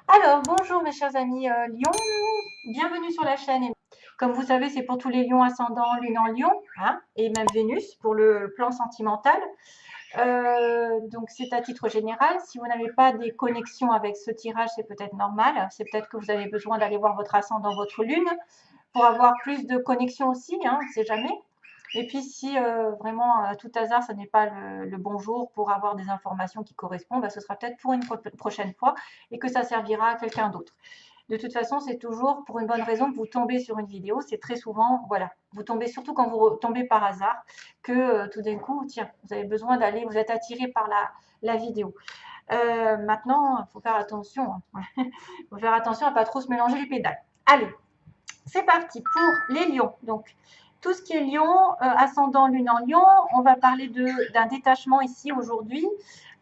Alors, bonjour mes chers amis Lion, bienvenue sur la chaîne. Comme vous savez, c'est pour tous les lions ascendants, lune en lion, hein, et même Vénus pour le plan sentimental. Donc c'est à titre général. Si vous n'avez pas des connexions avec ce tirage, c'est peut-être normal. C'est peut-être que vous avez besoin d'aller voir votre ascendant, votre lune, pour avoir plus de connexions aussi, hein, on ne sait jamais. Et puis si vraiment à tout hasard, ce n'est pas le bon jour pour avoir des informations qui correspondent, bah, ce sera peut-être pour une prochaine fois et que ça servira à quelqu'un d'autre. De toute façon, c'est toujours pour une bonne raison que vous tombez sur une vidéo. C'est très souvent, voilà, vous tombez surtout quand vous tombez par hasard, que tout d'un coup, tiens, vous avez besoin d'aller, vous êtes attiré par la vidéo. Maintenant, il faut faire attention. Hein. Il faut faire attention à ne pas trop se mélanger les pédales. Allez, c'est parti pour les lions. Donc, tout ce qui est lion, ascendant lune en lion, on va parler d'un détachement ici aujourd'hui.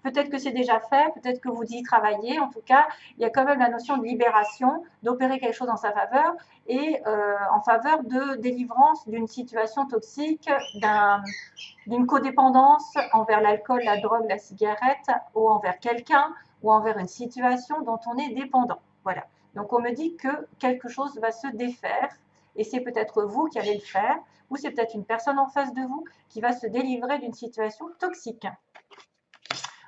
Peut-être que c'est déjà fait, peut-être que vous y travaillez. En tout cas, il y a quand même la notion de libération, d'opérer quelque chose en sa faveur et en faveur de délivrance d'une situation toxique, d'une codépendance envers l'alcool, la drogue, la cigarette ou envers quelqu'un ou envers une situation dont on est dépendant. Voilà. Donc on me dit que quelque chose va se défaire et c'est peut-être vous qui allez le faire ou c'est peut-être une personne en face de vous qui va se délivrer d'une situation toxique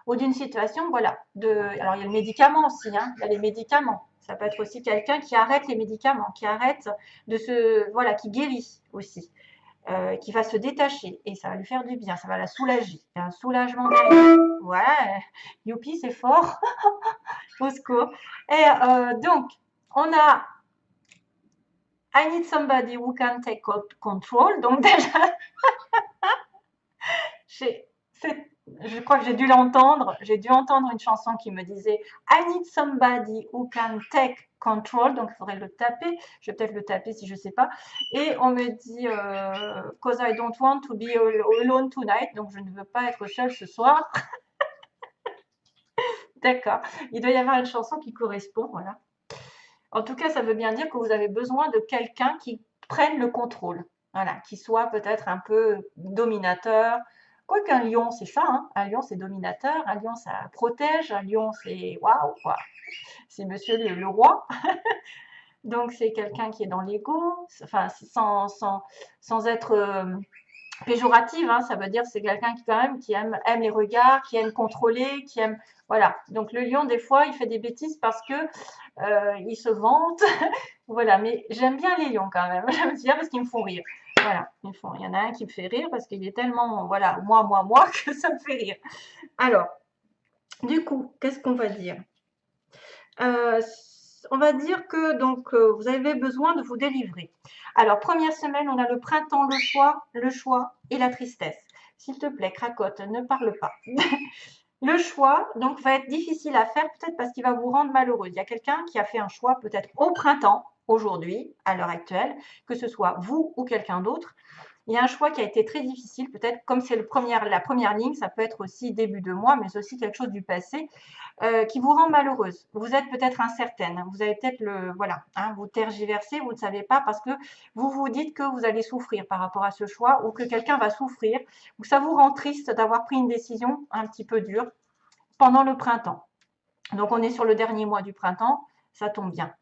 ou d'une situation, voilà. Alors il y a le médicament aussi, hein, il y a les médicaments. Ça peut être aussi quelqu'un qui arrête les médicaments, qui arrête voilà, qui guérit aussi. Qui va se détacher et ça va lui faire du bien, ça va la soulager. Il y a un soulagement derrière. Ouais, youpi, c'est fort. Au secours. Et donc, on a I need somebody who can take control. Donc déjà, je crois que j'ai dû l'entendre. J'ai dû entendre une chanson qui me disait I need somebody who can take control. Donc, il faudrait le taper. Je vais peut-être le taper si je ne sais pas. Et on me dit Cause I don't want to be alone tonight. Donc, je ne veux pas être seule ce soir. D'accord. Il doit y avoir une chanson qui correspond. Voilà. En tout cas, ça veut bien dire que vous avez besoin de quelqu'un qui prenne le contrôle. Voilà, qui soit peut-être un peu dominateur. Quoique un lion, c'est ça, hein. Un lion, c'est dominateur, un lion, ça protège, un lion, c'est waouh, quoi. C'est monsieur le roi. Donc, c'est quelqu'un qui est dans l'ego, enfin, sans être péjorative, hein, ça veut dire c'est quelqu'un qui quand même qui aime les regards, qui aime contrôler, qui aime voilà. Donc le lion des fois il fait des bêtises parce que il se vante, voilà. Mais j'aime bien les lions quand même, j'aime bien parce qu'ils me font rire. Voilà, il y en a un qui me fait rire parce qu'il est tellement voilà moi que ça me fait rire. Alors du coup qu'est-ce qu'on va dire? Euh, on va dire que donc vous avez besoin de vous délivrer. Alors première semaine, on a le printemps, le choix et la tristesse. S'il te plaît, cracotte, ne parle pas. Le choix, donc, va être difficile à faire, peut-être parce qu'il va vous rendre malheureux. Il y a quelqu'un qui a fait un choix, peut-être au printemps, aujourd'hui, à l'heure actuelle, que ce soit vous ou quelqu'un d'autre. Il y a un choix qui a été très difficile, peut-être comme c'est la première ligne, ça peut être aussi début de mois, mais aussi quelque chose du passé qui vous rend malheureuse. Vous êtes peut-être incertaine, vous avez peut-être voilà, hein, vous tergiversez, vous ne savez pas parce que vous vous dites que vous allez souffrir par rapport à ce choix ou que quelqu'un va souffrir ou ça vous rend triste d'avoir pris une décision un petit peu dure pendant le printemps. Donc on est sur le dernier mois du printemps, ça tombe bien.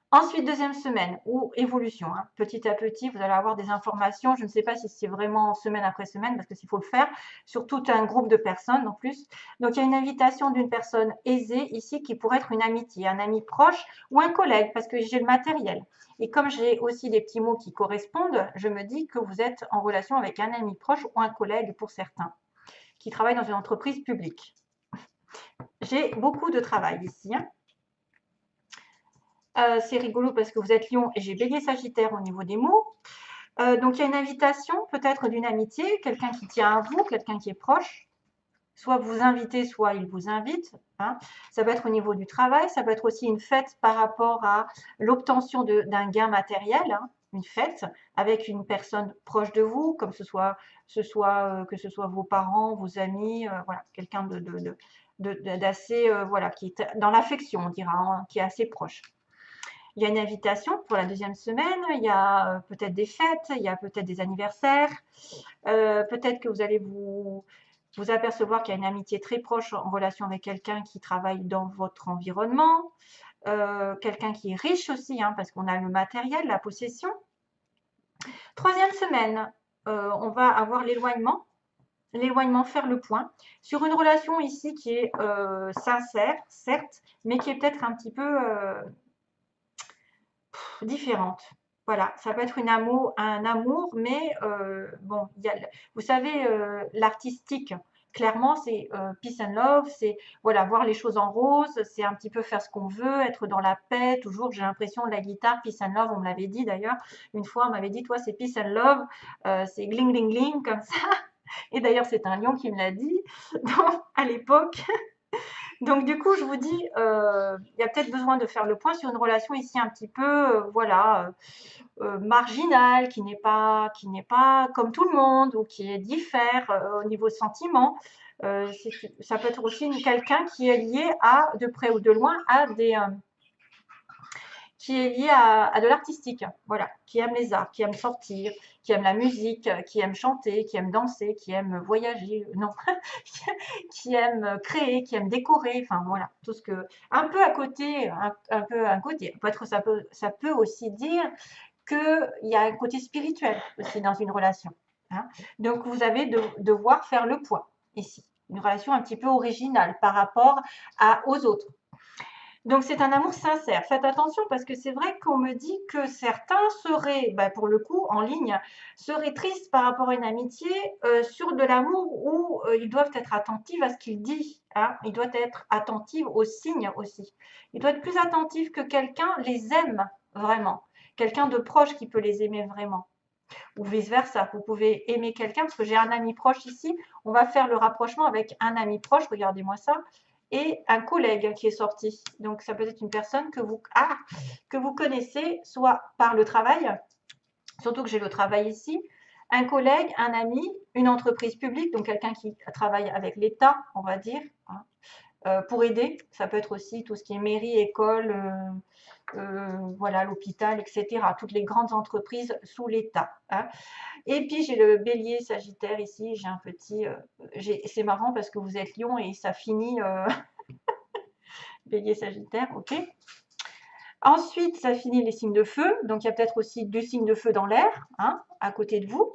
Ensuite, deuxième semaine, ou évolution. Hein. Petit à petit, vous allez avoir des informations. Je ne sais pas si c'est vraiment semaine après semaine, parce qu'il faut le faire sur tout un groupe de personnes en plus. Donc, il y a une invitation d'une personne aisée ici qui pourrait être une amitié, un ami proche ou un collègue, parce que j'ai le matériel. Et comme j'ai aussi des petits mots qui correspondent, je me dis que vous êtes en relation avec un ami proche ou un collègue pour certains, qui travaille dans une entreprise publique. J'ai beaucoup de travail ici. Hein. C'est rigolo parce que vous êtes lion et j'ai bélier sagittaire au niveau des mots. Donc il y a une invitation peut-être d'une amitié, quelqu'un qui tient à vous, quelqu'un qui est proche. Soit vous invitez, soit il vous invite. Hein. Ça peut être au niveau du travail, ça peut être aussi une fête par rapport à l'obtention d'un gain matériel, hein, une fête avec une personne proche de vous, comme que ce soit vos parents, vos amis, voilà, quelqu'un d'assez, voilà, qui est dans l'affection, on dira, hein, qui est assez proche. Il y a une invitation pour la deuxième semaine, il y a peut-être des fêtes, il y a peut-être des anniversaires, peut-être que vous allez vous apercevoir qu'il y a une amitié très proche en relation avec quelqu'un qui travaille dans votre environnement. quelqu'un qui est riche aussi, hein, parce qu'on a le matériel, la possession. Troisième semaine, on va avoir l'éloignement. L'éloignement, faire le point sur une relation ici qui est sincère, certes, mais qui est peut-être un petit peu différente. Voilà, ça peut être un amour, mais bon, vous savez, l'artistique, clairement, c'est peace and love, c'est voilà, voir les choses en rose, c'est un petit peu faire ce qu'on veut, être dans la paix, toujours, j'ai l'impression de la guitare, peace and love, on me l'avait dit d'ailleurs, une fois, on m'avait dit, toi, c'est peace and love, c'est gling, gling, gling, comme ça. Et d'ailleurs, c'est un lion qui me l'a dit à l'époque. Donc, du coup, je vous dis, il y a peut-être besoin de faire le point sur une relation ici un petit peu, voilà, marginale, qui n'est pas comme tout le monde ou qui est diffère au niveau sentiment. Ça peut être aussi quelqu'un qui est lié à, de près ou de loin, à des, qui est lié à de l'artistique, voilà, qui aime les arts, qui aime sortir, qui aime la musique, qui aime chanter, qui aime danser, qui aime voyager, non, qui aime créer, qui aime décorer, enfin voilà, tout ce que, un peu à côté, un peu à côté. Peut-être ça peut aussi dire qu'il y a un côté spirituel aussi dans une relation. Hein. Donc vous avez de devoir faire le poids ici, une relation un petit peu originale par rapport aux autres. Donc, c'est un amour sincère. Faites attention parce que c'est vrai qu'on me dit que certains seraient, pour le coup, en ligne, seraient tristes par rapport à une amitié sur de l'amour où ils doivent être attentifs à ce qu'il dit. Hein. Ils doivent être attentifs aux signes aussi. Ils doivent être plus attentifs que quelqu'un les aime vraiment. Quelqu'un de proche qui peut les aimer vraiment. Ou vice-versa. Vous pouvez aimer quelqu'un parce que j'ai un ami proche ici. On va faire le rapprochement avec un ami proche. Regardez-moi ça et un collègue qui est sorti. Donc, ça peut être une personne que vous connaissez, soit par le travail, surtout que j'ai le travail ici, un collègue, un ami, une entreprise publique, donc quelqu'un qui travaille avec l'État, on va dire, hein, pour aider. Ça peut être aussi tout ce qui est mairie, école, voilà, l'hôpital, etc. Toutes les grandes entreprises sous l'État. Hein. Et puis, j'ai le bélier sagittaire ici. J'ai un petit... c'est marrant parce que vous êtes lion et ça finit... bélier sagittaire, ok. Ensuite, ça finit les signes de feu. Donc, il y a peut-être aussi deux signes de feu dans l'air, hein, à côté de vous.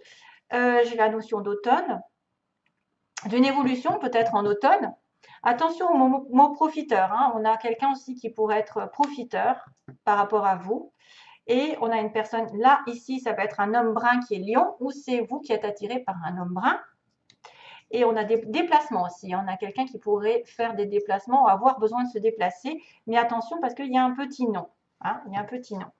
J'ai la notion d'automne, d'une évolution peut-être en automne. Attention au mot profiteur. Hein. On a quelqu'un aussi qui pourrait être profiteur par rapport à vous. Et on a une personne, là, ici, ça peut être un homme brun qui est lion ou c'est vous qui êtes attiré par un homme brun. Et on a des déplacements aussi. On a quelqu'un qui pourrait faire des déplacements ou avoir besoin de se déplacer. Mais attention parce qu'il y a un petit nom. Hein, il y a un petit nom.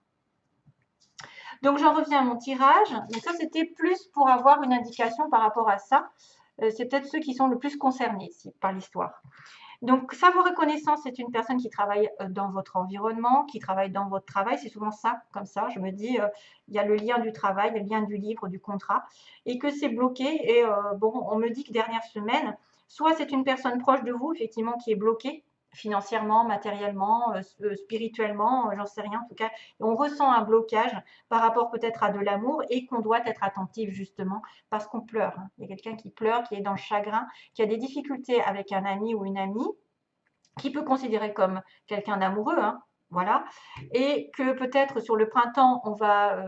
Donc, j'en reviens à mon tirage. Donc, ça, c'était plus pour avoir une indication par rapport à ça. C'est peut-être ceux qui sont le plus concernés ici par l'histoire. Donc, savoir reconnaissance, c'est une personne qui travaille dans votre environnement, qui travaille dans votre travail. C'est souvent ça, comme ça. Je me dis, il y a le lien du travail, le lien du livre, du contrat, et que c'est bloqué. Et bon, on me dit que dernière semaine, soit c'est une personne proche de vous, effectivement, qui est bloquée financièrement, matériellement, spirituellement, j'en sais rien. En tout cas, on ressent un blocage par rapport peut-être à de l'amour et qu'on doit être attentif justement parce qu'on pleure. Hein. Il y a quelqu'un qui pleure, qui est dans le chagrin, qui a des difficultés avec un ami ou une amie, qui peut considérer comme quelqu'un d'amoureux, hein, voilà, et que peut-être sur le printemps, on va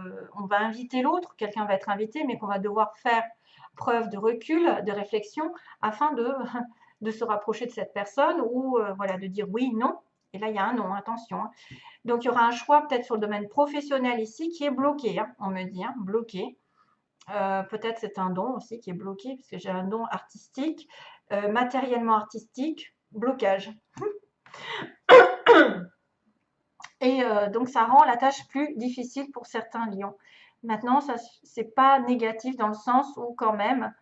inviter l'autre, quelqu'un va être invité, mais qu'on va devoir faire preuve de recul, de réflexion, afin de se rapprocher de cette personne ou voilà, de dire oui, non. Et là, il y a un non, attention. Hein. Donc, il y aura un choix peut-être sur le domaine professionnel ici qui est bloqué, hein, on me dit, hein, bloqué. Peut-être c'est un don aussi qui est bloqué, parce que j'ai un don artistique, matériellement artistique, blocage. Et donc, ça rend la tâche plus difficile pour certains lions. Maintenant, ce n'est pas négatif dans le sens où quand même,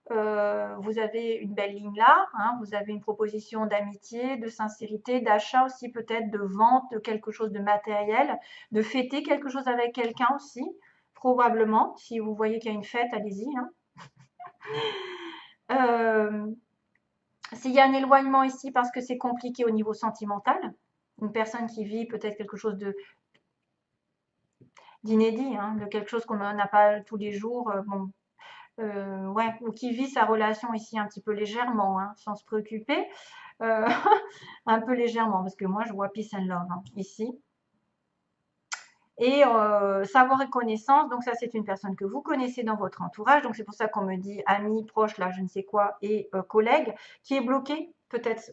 vous avez une belle ligne là, hein, vous avez une proposition d'amitié, de sincérité, d'achat aussi peut-être, de vente de quelque chose de matériel, de fêter quelque chose avec quelqu'un aussi, probablement. Si vous voyez qu'il y a une fête, allez-y. Hein. S'il y a un éloignement ici parce que c'est compliqué au niveau sentimental, une personne qui vit peut-être quelque chose d'inédit, hein, de quelque chose qu'on n'a pas tous les jours, bon, ouais, ou qui vit sa relation ici un petit peu légèrement, hein, sans se préoccuper. euh, un peu légèrement, parce que moi, je vois peace and love hein, ici. Et savoir et connaissance, donc ça, c'est une personne que vous connaissez dans votre entourage. Donc, c'est pour ça qu'on me dit ami, proche, là, je ne sais quoi, et collègue, qui est bloqué, peut-être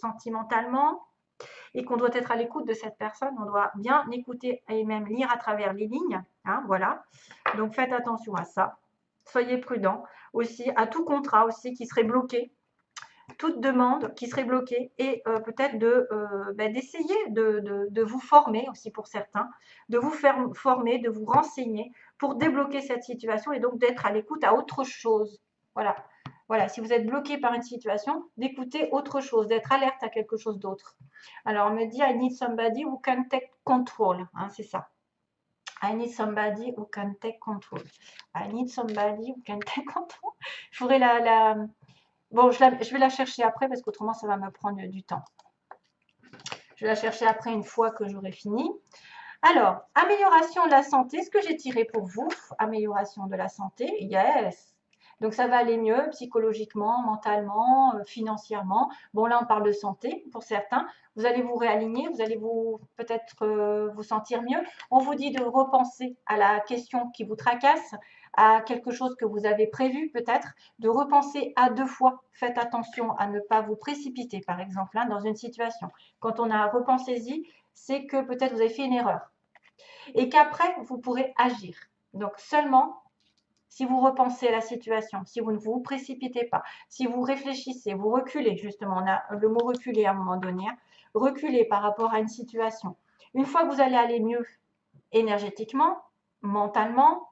sentimentalement, et qu'on doit être à l'écoute de cette personne. On doit bien écouter et même lire à travers les lignes. Hein, voilà. Donc, faites attention à ça. Soyez prudents aussi à tout contrat aussi qui serait bloqué, toute demande qui serait bloquée et peut-être d'essayer de vous former aussi pour certains, de vous faire former, de vous renseigner pour débloquer cette situation et donc d'être à l'écoute à autre chose. Voilà. Voilà, si vous êtes bloqué par une situation, d'écouter autre chose, d'être alerte à quelque chose d'autre. Alors, on me dit, I need somebody who can take control. Hein, c'est ça. I need somebody who can take control. I need somebody who can take control. Je ferai bon, je vais la chercher après parce qu'autrement, ça va me prendre du temps. Je vais la chercher après une fois que j'aurai fini. Alors, amélioration de la santé. Ce que j'ai tiré pour vous, amélioration de la santé, yes. Donc, ça va aller mieux psychologiquement, mentalement, financièrement. Bon, là, on parle de santé pour certains. Vous allez vous réaligner, vous allez peut-être vous sentir mieux. On vous dit de repenser à la question qui vous tracasse, à quelque chose que vous avez prévu peut-être, de repenser à 2 fois. Faites attention à ne pas vous précipiter, par exemple, hein, dans une situation. Quand on a repensé-y, c'est que peut-être vous avez fait une erreur et qu'après, vous pourrez agir. Donc, seulement si vous repensez à la situation, si vous ne vous précipitez pas, si vous réfléchissez, vous reculez, justement, on a le mot reculer à un moment donné, hein, reculer par rapport à une situation. Une fois que vous allez aller mieux énergétiquement, mentalement,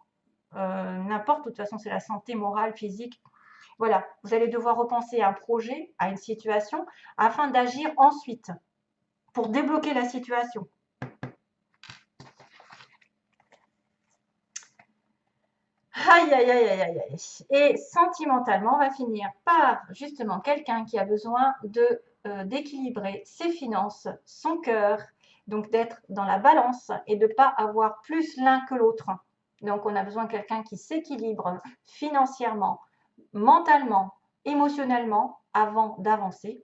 n'importe, de toute façon, c'est la santé morale, physique. Voilà, vous allez devoir repenser à un projet, à une situation, afin d'agir ensuite pour débloquer la situation. Aïe, aïe, aïe, aïe, aïe, aïe. Et sentimentalement, on va finir par justement quelqu'un qui a besoin d'équilibrer ses finances, son cœur, donc d'être dans la balance et de ne pas avoir plus l'un que l'autre. Donc, on a besoin de quelqu'un qui s'équilibre financièrement, mentalement, émotionnellement avant d'avancer.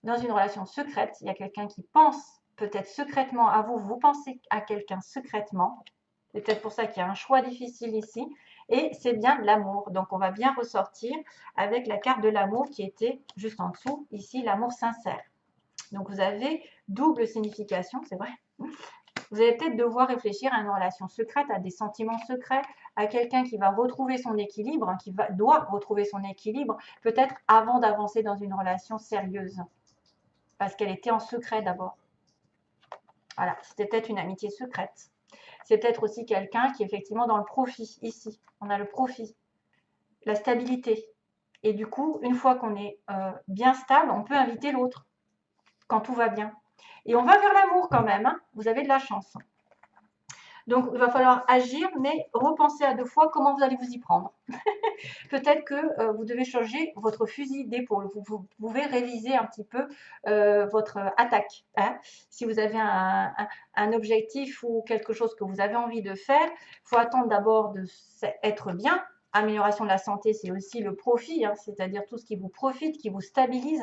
Dans une relation secrète, il y a quelqu'un qui pense peut-être secrètement à vous, vous pensez à quelqu'un secrètement. C'est peut-être pour ça qu'il y a un choix difficile ici. Et c'est bien de l'amour. Donc, on va bien ressortir avec la carte de l'amour qui était juste en dessous, ici, l'amour sincère. Donc, vous avez double signification, c'est vrai. Vous allez peut-être devoir réfléchir à une relation secrète, à des sentiments secrets, à quelqu'un qui va retrouver son équilibre, hein, doit retrouver son équilibre, peut-être avant d'avancer dans une relation sérieuse. Parce qu'elle était en secret d'abord. Voilà, c'était peut-être une amitié secrète. C'est peut-être aussi quelqu'un qui est effectivement dans le profit. Ici, on a le profit, la stabilité. Et du coup, une fois qu'on est bien stable, on peut inviter l'autre quand tout va bien. Et on va vers l'amour quand même. Hein. Vous avez de la chance. Donc, il va falloir agir, mais repenser à 2 fois comment vous allez vous y prendre. Peut-être que vous devez changer votre fusil d'épaule. Vous pouvez réviser un petit peu votre attaque. Hein. Si vous avez un objectif ou quelque chose que vous avez envie de faire, il faut attendre d'abord d'être bien. Amélioration de la santé, c'est aussi le profit, hein, c'est-à-dire tout ce qui vous profite, qui vous stabilise.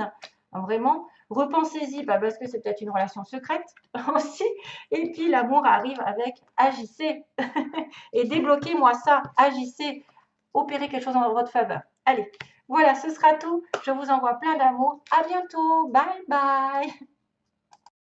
Vraiment, repensez-y, parce que c'est peut-être une relation secrète aussi. Et puis l'amour arrive avec agissez et débloquez-moi ça, agissez, opérez quelque chose en votre faveur. Allez, voilà, ce sera tout. Je vous envoie plein d'amour. À bientôt. Bye bye.